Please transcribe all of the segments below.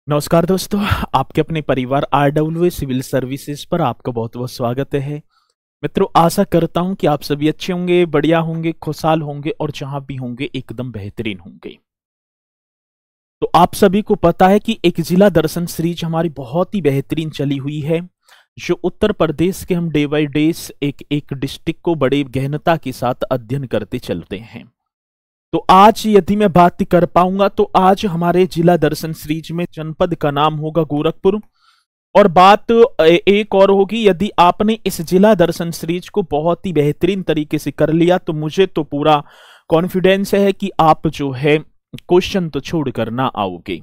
नमस्कार दोस्तों। आपके अपने परिवार आरडब्ल्यूए सिविल सर्विसेज पर आपका बहुत बहुत स्वागत है। मित्रों, आशा करता हूं कि आप सभी अच्छे होंगे, बढ़िया होंगे, खुशहाल होंगे और जहां भी होंगे एकदम बेहतरीन होंगे। तो आप सभी को पता है कि एक जिला दर्शन सीरीज हमारी बहुत ही बेहतरीन चली हुई है, जो उत्तर प्रदेश के हम डे बाई डे एक एक डिस्ट्रिक्ट को बड़े गहनता के साथ अध्ययन करते चलते हैं। तो आज यदि मैं बात कर पाऊंगा तो आज हमारे जिला दर्शन सीरीज में जनपद का नाम होगा गोरखपुर। और बात एक और होगी, यदि आपने इस जिला दर्शन सीरीज को बहुत ही बेहतरीन तरीके से कर लिया तो मुझे तो पूरा कॉन्फिडेंस है कि आप जो है क्वेश्चन तो छोड़ कर ना आओगे।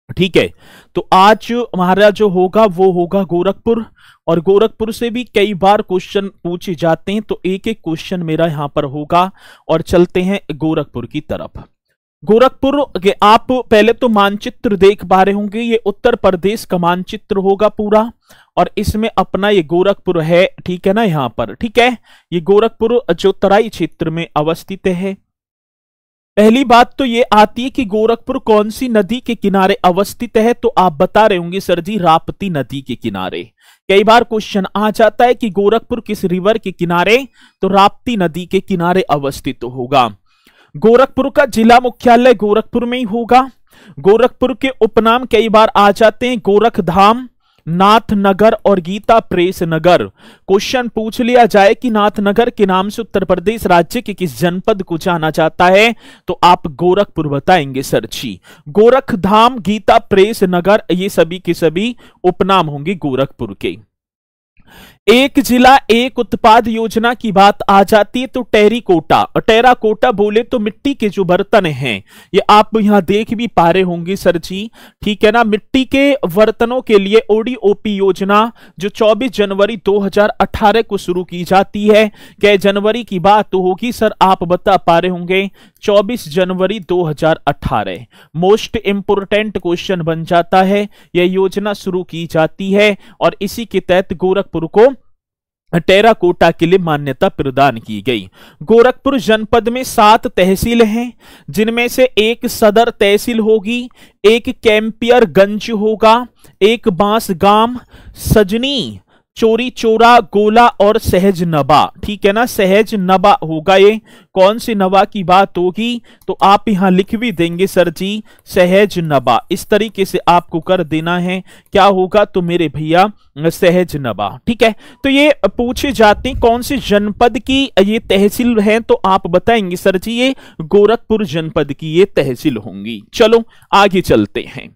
ठीक है, तो आज हमारा जो होगा वो होगा गोरखपुर। और गोरखपुर से भी कई बार क्वेश्चन पूछे जाते हैं, तो एक एक क्वेश्चन मेरा यहां पर होगा। और चलते हैं गोरखपुर की तरफ। गोरखपुर के आप पहले तो मानचित्र देख पा रहे होंगे, ये उत्तर प्रदेश का मानचित्र होगा पूरा। और इसमें अपना ये गोरखपुर है, ठीक है ना, यहां पर। ठीक है, ये गोरखपुर जो तराई क्षेत्र में अवस्थित है। पहली बात तो ये आती है कि गोरखपुर कौन सी नदी के किनारे अवस्थित है, तो आप बता रहे होंगे सर जी राप्ती नदी के किनारे। कई बार क्वेश्चन आ जाता है कि गोरखपुर किस रिवर के किनारे, तो राप्ती नदी के किनारे अवस्थित होगा। गोरखपुर का जिला मुख्यालय गोरखपुर में ही होगा। गोरखपुर के उपनाम कई बार आ जाते हैं गोरखधाम, नाथनगर और गीता प्रेस नगर। क्वेश्चन पूछ लिया जाए कि नाथनगर के नाम से उत्तर प्रदेश राज्य के किस जनपद को जाना जाता है, तो आप गोरखपुर बताएंगे सर जी। गोरखधाम, गीता प्रेस नगर, ये सभी के सभी उपनाम होंगे गोरखपुर के। एक जिला एक उत्पाद योजना की बात आ जाती है तो टेरिकोटा, टेराकोटा बोले तो मिट्टी के जो बर्तन हैं, ये आप यहां देख भी पा रहे होंगे सर जी। ठीक है ना, मिट्टी के बर्तनों के लिए ओडीओपी योजना जो 24 जनवरी 2018 को शुरू की जाती है। क्या जनवरी की बात तो होगी सर, आप बता पा रहे होंगे 24 जनवरी 2018। मोस्ट इंपोर्टेंट क्वेश्चन बन जाता है, यह योजना शुरू की जाती है और इसी के तहत गोरखपुर को टेराकोटा के लिए मान्यता प्रदान की गई। गोरखपुर जनपद में 7 तहसील हैं, जिनमें से एक सदर तहसील होगी, एक कैंपियरगंज होगा, एक बांसगाम, सजनी, चोरी चोरा, गोला और सहज नबा। ठीक है ना, सहज नबा होगा। ये कौन सी नबा की बात होगी, तो आप यहां लिख भी देंगे सर जी सहज नबा। इस तरीके से आपको कर देना है, क्या होगा तो मेरे भैया सहज नबा। ठीक है, तो ये पूछे जाते हैं कौन सी जनपद की ये तहसील है, तो आप बताएंगे सर जी ये गोरखपुर जनपद की ये तहसील होंगी। चलो आगे चलते हैं।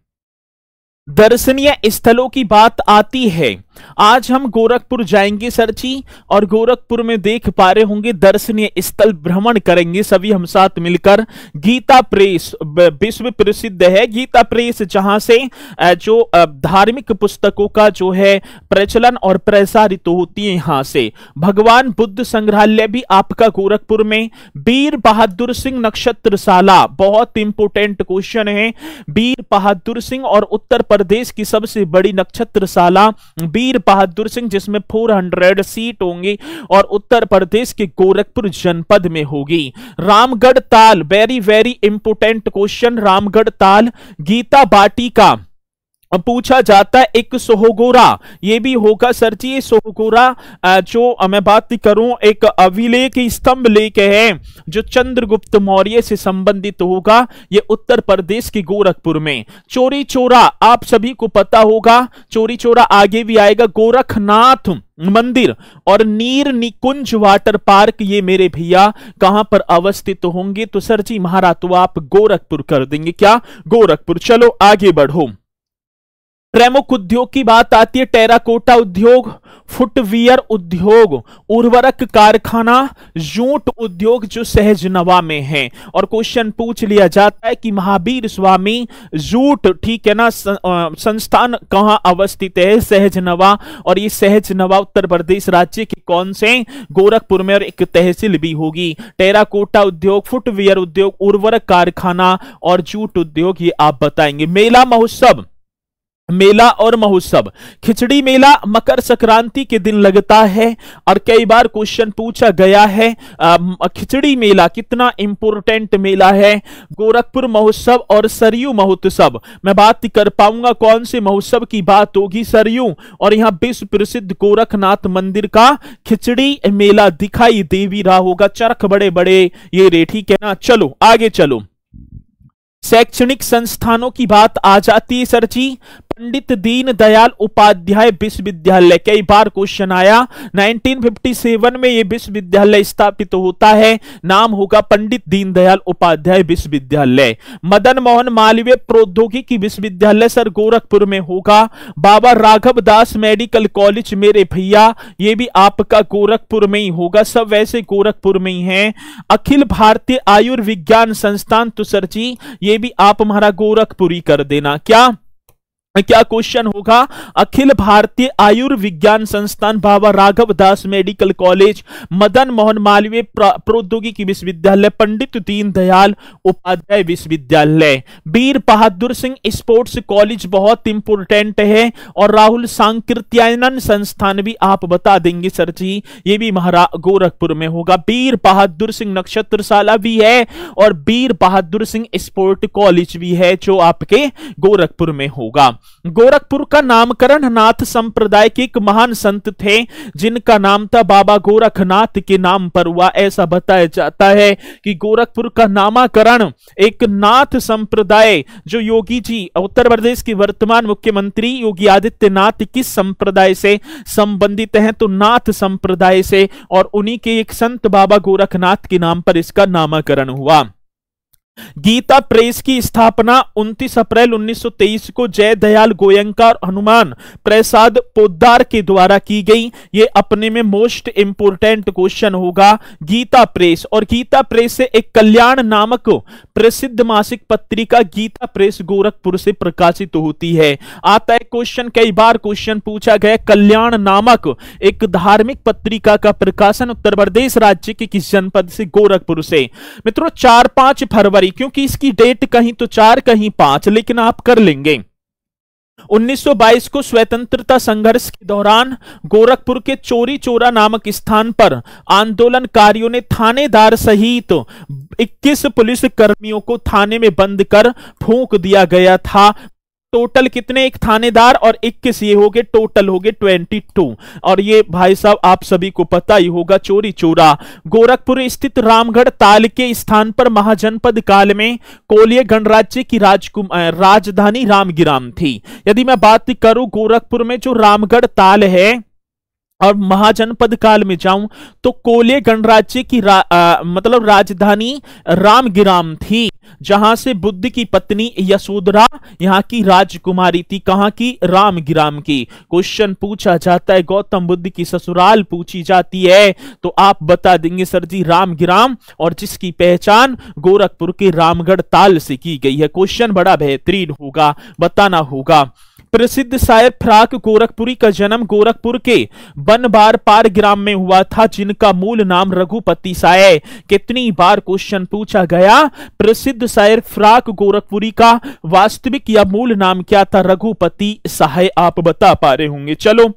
दर्शनीय स्थलों की बात आती है, आज हम गोरखपुर जाएंगे सर जी, और गोरखपुर में देख पा रहे होंगे दर्शनीय स्थल भ्रमण करेंगे सभी हम साथ मिलकर। गीता प्रेस विश्व प्रसिद्ध है, गीता प्रेस जहां से जो धार्मिक पुस्तकों का जो है प्रचलन और प्रसारित होती है यहां से। भगवान बुद्ध संग्रहालय भी आपका गोरखपुर में। वीर बहादुर सिंह नक्षत्रशाला, बहुत इंपोर्टेंट क्वेश्चन है। वीर बहादुर सिंह और उत्तर प्रदेश की सबसे बड़ी नक्षत्रशाला वीर बहादुर सिंह, जिसमें 400 सीट होंगी और उत्तर प्रदेश के गोरखपुर जनपद में होगी। Ramgarh Tal, very very important question, Ramgarh Tal. Gita बाटिका पूछा जाता है, एक सोहगोरा, ये भी होगा सर जी। ये सोहगोरा जो मैं बात करूं, एक अभिलेख स्तंभ लेख है जो चंद्रगुप्त मौर्य से संबंधित होगा, ये उत्तर प्रदेश के गोरखपुर में। चोरी चोरा आप सभी को पता होगा, चोरी चोरा आगे भी आएगा। गोरखनाथ मंदिर और नीर निकुंज वाटर पार्क, ये मेरे भैया कहां पर अवस्थित होंगे, तो सर जी महाराज तो आप गोरखपुर कर देंगे, क्या गोरखपुर। चलो आगे बढ़ो। प्रमुख उद्योग की बात आती है, टेराकोटा उद्योग, फुटवियर उद्योग, उर्वरक कारखाना, जूट उद्योग जो सहजनवा में है। और क्वेश्चन पूछ लिया जाता है कि महावीर स्वामी जूट, ठीक है ना, संस्थान कहां अवस्थित है, सहजनवा। और ये सहजनवा उत्तर प्रदेश राज्य के कौन से, गोरखपुर में, और एक तहसील भी होगी। टेराकोटा उद्योग, फुटवियर उद्योग, उर्वरक कारखाना और जूट उद्योग, ये आप बताएंगे। मेला महोत्सव मेला और महोत्सव। खिचड़ी मेला मकर संक्रांति के दिन लगता है और कई बार क्वेश्चन पूछा गया है। खिचड़ी मेला कितना इंपोर्टेंट मेला है। गोरखपुर महोत्सव और सरयू महोत्सव, मैं बात कर पाऊंगा कौन से महोत्सव की बात होगी, सरयू। और यहां विश्व प्रसिद्ध गोरखनाथ मंदिर का खिचड़ी मेला दिखाई दे भी रहा होगा। चरख बड़े बड़े ये रे, ठीक है ना। चलो आगे चलो। शैक्षणिक संस्थानों की बात आ जाती है सर जी। पंडित दीनदयाल उपाध्याय विश्वविद्यालय, कई बार क्वेश्चन आया। 1957 में यह विश्वविद्यालय स्थापित होता है, नाम होगा पंडित दीनदयाल उपाध्याय विश्वविद्यालय। मदन मोहन मालवीय प्रौद्योगिकी विश्वविद्यालय सर गोरखपुर में होगा। बाबा राघव दास मेडिकल कॉलेज मेरे भैया ये भी आपका गोरखपुर में ही होगा, सब वैसे गोरखपुर में ही है। अखिल भारतीय आयुर्विज्ञान संस्थान तो सर जी ये भी आप हमारा गोरखपुरी कर देना। क्या क्वेश्चन होगा, अखिल भारतीय आयुर्विज्ञान संस्थान, बाबा राघव दास मेडिकल कॉलेज, मदन मोहन मालवीय प्रौद्योगिकी विश्वविद्यालय, पंडित दीनदयाल उपाध्याय विश्वविद्यालय। वीर बहादुर सिंह स्पोर्ट्स कॉलेज बहुत इंपोर्टेंट है। और राहुल सांकृत्यायन संस्थान भी आप बता देंगे सर जी, ये भी महारा गोरखपुर में होगा। वीर बहादुर सिंह नक्षत्रशाला भी है और वीर बहादुर सिंह स्पोर्ट कॉलेज भी है जो आपके गोरखपुर में होगा। गोरखपुर का नामकरण नाथ संप्रदाय के एक महान संत थे जिनका नाम था बाबा गोरखनाथ के नाम पर हुआ। ऐसा बताया जाता है कि गोरखपुर का नामकरण एक नाथ संप्रदाय, जो योगी जी उत्तर प्रदेश के वर्तमान मुख्यमंत्री योगी आदित्यनाथ किस संप्रदाय से संबंधित हैं, तो नाथ संप्रदाय से, और उन्हीं के एक संत बाबा गोरखनाथ के नाम पर इसका नामकरण हुआ। गीता प्रेस की स्थापना 29 अप्रैल 1923 को जय दयाल गोयंका और हनुमान प्रसाद पोद्दार के द्वारा की गई। ये अपने में मोस्ट इंपोर्टेंट क्वेश्चन होगा। गीता प्रेस, और गीता प्रेस से एक कल्याण नामक प्रसिद्ध मासिक पत्रिका गीता प्रेस गोरखपुर से प्रकाशित होती है। आता है क्वेश्चन, कई बार क्वेश्चन पूछा गया, कल्याण नामक एक धार्मिक पत्रिका का प्रकाशन उत्तर प्रदेश राज्य के किस जनपद से, गोरखपुर से। मित्रों 4-5 फरवरी, क्योंकि इसकी डेट कहीं तो 4 कहीं 5, लेकिन आप कर लेंगे। 1922 को स्वतंत्रता संघर्ष के दौरान गोरखपुर के चोरी चोरा नामक स्थान पर आंदोलनकारियों ने थानेदार सहित 21 पुलिस कर्मियों को थाने में बंद कर फूंक दिया गया था। टोटल कितने, एक थानेदार और 21 ये हो गए, टोटल हो गए 22। और ये भाई साहब आप सभी को पता ही होगा चोरी चोरा। गोरखपुर स्थित रामगढ़ ताल के स्थान पर महाजनपद काल में कोलिय गणराज्य की राजधानी रामगिराम थी। यदि मैं बात करूं गोरखपुर में जो रामगढ़ ताल है और महाजनपद काल में जाऊं तो कोलिय गणराज्य की मतलब राजधानी रामगिराम थी, जहां से बुद्ध की पत्नी यशोधरा यहां की राजकुमारी थी। कहां की, रामगिराम की। क्वेश्चन पूछा जाता है गौतम बुद्ध की ससुराल पूछी जाती है तो आप बता देंगे सर जी रामगिराम, और जिसकी पहचान गोरखपुर के रामगढ़ ताल से की गई है। क्वेश्चन बड़ा बेहतरीन होगा, बताना होगा। प्रसिद्ध शायर फ्राक गोरखपुरी का जन्म गोरखपुर के बनबार पार ग्राम में हुआ था, जिनका मूल नाम रघुपति साय। कितनी बार क्वेश्चन पूछा गया, प्रसिद्ध शायर फ्राक गोरखपुरी का वास्तविक या मूल नाम क्या था, रघुपति साय। आप बता पा रहे होंगे। चलो,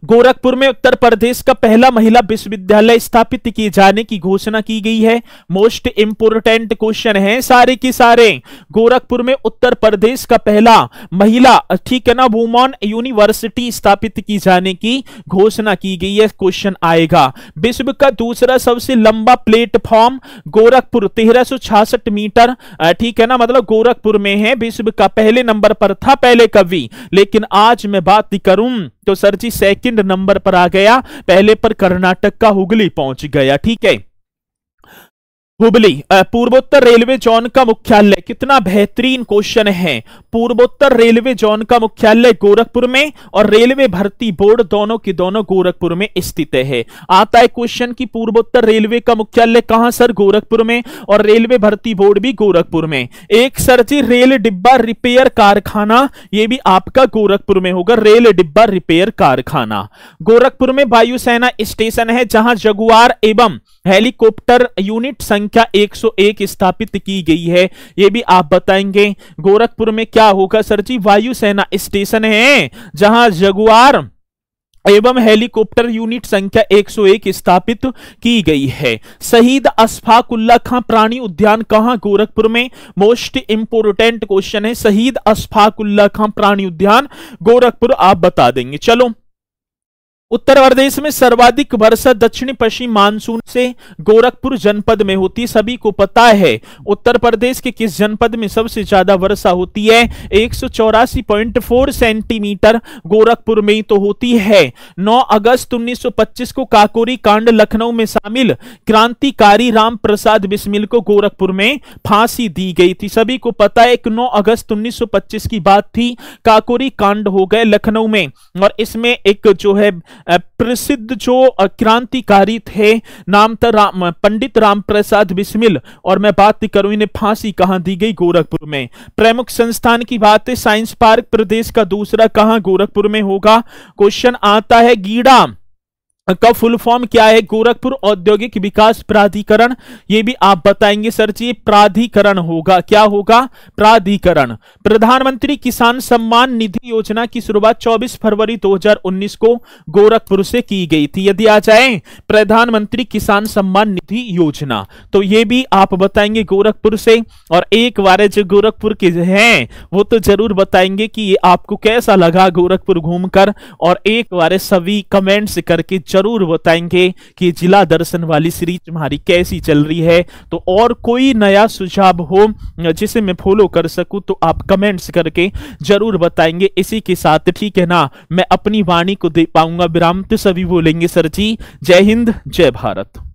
गोरखपुर में उत्तर प्रदेश का पहला महिला विश्वविद्यालय स्थापित किए जाने की घोषणा की गई है। मोस्ट इंपोर्टेंट क्वेश्चन है सारे के सारे। गोरखपुर में उत्तर प्रदेश का पहला महिला, ठीक है ना, वुमेन यूनिवर्सिटी स्थापित की जाने की घोषणा की गई है। क्वेश्चन आएगा। विश्व का दूसरा सबसे लंबा प्लेटफॉर्म गोरखपुर 1366 मीटर, ठीक है ना, मतलब गोरखपुर में है। विश्व का पहले नंबर पर था पहले कभी, लेकिन आज मैं बात करूं तो सर जी सेकंड नंबर पर आ गया। पहले पर कर्नाटक का हुगली पहुंच गया, ठीक है। हुबली पूर्वोत्तर रेलवे जोन का मुख्यालय, कितना बेहतरीन क्वेश्चन है। पूर्वोत्तर रेलवे जोन का मुख्यालय गोरखपुर में और रेलवे भर्ती बोर्ड दोनों के दोनों गोरखपुर में स्थित है। आता है क्वेश्चन कि पूर्वोत्तर रेलवे का मुख्यालय कहां सर, गोरखपुर में, और रेलवे भर्ती बोर्ड भी गोरखपुर में। एक सर जी रेल डिब्बा रिपेयर कारखाना, यह भी आपका गोरखपुर में होगा, रेल डिब्बा रिपेयर कारखाना। गोरखपुर में वायुसेना स्टेशन है जहां जगुआर एवं हेलीकॉप्टर यूनिट संख्या 101 स्थापित की गई है, ये भी आप बताएंगे। गोरखपुर में क्या होगा सर जी? वायुसेना स्टेशन है जहां जगुआर एवं हेलीकॉप्टर यूनिट संख्या 101 स्थापित की गई है। शहीद अशफाक उल्लाह खां प्राणी उद्यान कहां? गोरखपुर में। मोस्ट इंपोर्टेंट क्वेश्चन है, शहीद अशफाक उल्लाह खां प्राणी उद्यान गोरखपुर आप बता देंगे। चलो, उत्तर प्रदेश में सर्वाधिक वर्षा दक्षिण पश्चिम मानसून से गोरखपुर जनपद में होती है, सभी को पता है। उत्तर प्रदेश के किस जनपद में सबसे ज्यादा वर्षा होती है? 184.4 सेंटीमीटर गोरखपुर में ही तो होती है। 9 अगस्त 1925 को काकोरी कांड लखनऊ में शामिल क्रांतिकारी राम प्रसाद बिस्मिल को गोरखपुर में फांसी दी गई थी, सभी को पता है। 9 अगस्त 1925 की बात थी, काकोरी कांड हो गए लखनऊ में, और इसमें एक जो है प्रसिद्ध जो क्रांतिकारी थे, नाम था पंडित राम प्रसाद बिस्मिल, और मैं बात करूं इन्हें फांसी कहां दी गई? गोरखपुर में। प्रमुख संस्थान की बात है, साइंस पार्क प्रदेश का दूसरा कहां? गोरखपुर में होगा। क्वेश्चन आता है गीडा का फुल फॉर्म क्या है? गोरखपुर औद्योगिक विकास प्राधिकरण, ये भी आप बताएंगे सर जी। प्राधिकरण होगा, क्या होगा? प्राधिकरण। प्रधानमंत्री किसान सम्मान निधि योजना की शुरुआत 24 फरवरी 2019 को गोरखपुर से की गई थी। यदि आ जाए प्रधानमंत्री किसान सम्मान निधि योजना, तो ये भी आप बताएंगे गोरखपुर से। और एक बार जो गोरखपुर के हैं वो तो जरूर बताएंगे कि ये आपको कैसा लगा गोरखपुर घूमकर, और एक बार सभी कमेंट्स करके जरूर बताएंगे कि जिला दर्शन वाली सीरीज तुम्हारी कैसी चल रही है। तो और कोई नया सुझाव हो जिसे मैं फॉलो कर सकूं तो आप कमेंट्स करके जरूर बताएंगे। इसी के साथ ठीक है ना, मैं अपनी वाणी को दे पाऊंगा विराम, तो सभी बोलेंगे सर जी जय हिंद जय भारत।